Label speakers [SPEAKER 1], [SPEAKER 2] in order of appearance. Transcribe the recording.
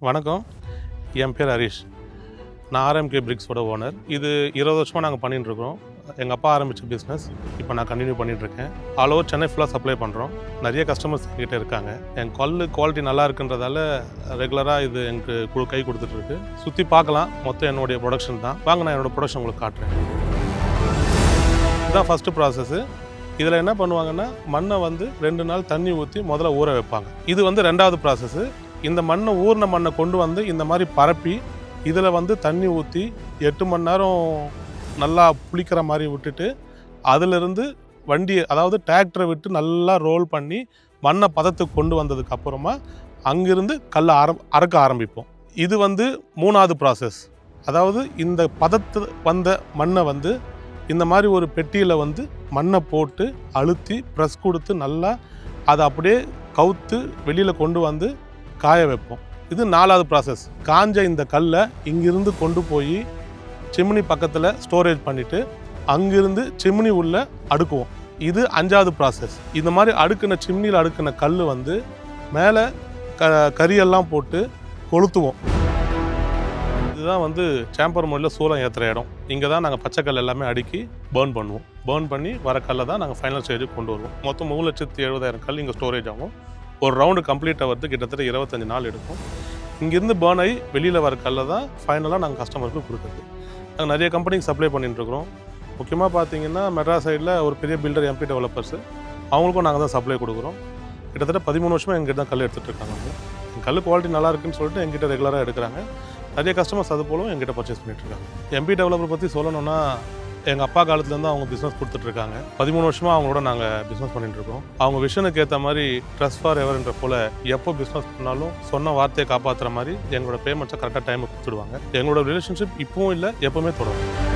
[SPEAKER 1] வணக்கம், என் பேர் ஹரிஷ். நான் ஆர்எம்கே பிரிக்ஸோட ஓனர். இது 20 வருஷமாக நாங்கள் பண்ணிகிட்ருக்கோம். எங்கள் அப்பா ஆரம்பித்த பிஸ்னஸ் இப்போ நான் கண்டினியூ பண்ணிகிட்ருக்கேன். ஆல் ஓவர் சென்னை ஃபுல்லாக சப்ளை பண்ணுறோம். நிறைய கஸ்டமர்ஸ் எங்கிட்ட இருக்காங்க. என் குவாலிட்டி நல்லா இருக்குன்றதால ரெகுலராக இது எனக்கு கை கொடுத்துட்ருக்கு. சுற்றி பார்க்கலாம், மொத்தம் என்னுடைய ப்ரொடக்ஷன் தான். வாங்க, நான் என்னோடய ப்ரொடக்ஷன் உங்களுக்கு காட்டுறேன். இதுதான் ஃபஸ்ட்டு ப்ராசஸ்ஸு. இதில் என்ன பண்ணுவாங்கன்னா, மண்ணை 2 நாள் தண்ணி ஊற்றி முதல்ல ஊற வைப்பாங்க. இது 2வது ப்ராசஸ்ஸு. இந்த மண்ணை ஊறின மண்ணை கொண்டு வந்து இந்த மாதிரி பரப்பி இதில் தண்ணி ஊற்றி 8 மணி நேரம் நல்லா புளிக்கிற மாதிரி விட்டுட்டு அதிலிருந்து வண்டியை, அதாவது டிராக்டரை விட்டு நல்லா ரோல் பண்ணி மண்ணை பதத்துக்கு கொண்டு வந்ததுக்கு அப்புறமா அங்கிருந்து கல்லை அறுக்க ஆரம்பிப்போம். இது 3வது ப்ராசஸ். அதாவது இந்த பதத்து வந்த மண்ணை இந்த மாதிரி ஒரு பெட்டியில் மண்ணை போட்டு அழுத்தி ப்ரெஸ் கொடுத்து நல்லா அதை அப்படியே கவுத்து வெளியில் கொண்டு வந்து காய வைப்போம். இது 4வது ப்ராசஸ். காஞ்ச இந்த கல்லை இங்கிருந்து கொண்டு போய் சிம்னி பக்கத்தில் ஸ்டோரேஜ் பண்ணிவிட்டு அங்கிருந்து சிம்னி உள்ள அடுக்குவோம். இது 5வது ப்ராசஸ். இந்த மாதிரி அடுக்கின சிம்னியில் அடுக்கின கல் மேலே கரியெல்லாம் போட்டு கொளுத்துவோம். இதுதான் சேம்பர் முறையில் சூளம் ஏற்றுற இடம். இங்கே தான் நாங்கள் பச்சைக்கல் எல்லாமே அடுக்கி பேர்ன் பண்ணுவோம். பேர்ன் பண்ணி வர கல்லை தான் நாங்கள் ஃபைனல் ஸ்டேஜுக்கு கொண்டு வருவோம். மொத்தம் 3,70,000 கல் இங்கே ஸ்டோரேஜ் ஆகும். ஒரு ரவுண்டு கம்ப்ளீட் ஆகிறது கிட்டத்தட்ட 25 நாள் எடுக்கும். இங்கேருந்து பேர்ன் ஆகி வெளியில் வர கல்லை தான் ஃபைனலாக நாங்கள் கஸ்டமருக்கு கொடுக்குறது. நாங்கள் நிறைய கம்பெனிக்கு சப்ளை பண்ணிட்டுருக்குறோம். முக்கியமாக பார்த்தீங்கன்னா மெட்ராஸ் சைடில் ஒரு பெரிய பில்டர் எம்பி டெவலப்பர்ஸு, அவங்களுக்கும் நாங்கள் தான் சப்ளை கொடுக்குறோம். கிட்டத்தட்ட 13 வருஷமாக எங்கிட்ட தான் கல் எடுத்துகிட்டு இருக்காங்க. கல் குவாலிட்டி நல்லா இருக்குன்னு சொல்லிட்டு எங்கிட்ட ரெகுலராக எடுக்கிறாங்க. நிறைய கஸ்டமர்ஸ் அது போலும் எங்கிட்ட பர்ச்சேஸ் பண்ணிட்டுருக்காங்க. எம்பி டெவலப்பர் பற்றி சொல்லணும்னா, எங்கள் அப்பா காலத்துலேருந்து அவங்க பிஸ்னஸ் கொடுத்துட்ருக்காங்க. 13 வருஷமாக அவங்களோட நாங்கள் பிஸ்னஸ் பண்ணிட்டுருக்கோம். அவங்க விஷனுக்கு ஏற்ற மாதிரி ட்ரஸ்ட் ஃபார் எவர்ன்ற போல் எப்போ பிஸ்னஸ் பண்ணாலும் சொன்ன வார்த்தையை காப்பாற்றுற மாதிரி எங்களோட பேமெண்ட்ஸை கரெக்டாக டைமுக்கு கொடுத்துடுவாங்க. எங்களோட ரிலேஷன்ஷிப் இப்பவும் இல்லை, எப்போவுமே தொடரும்.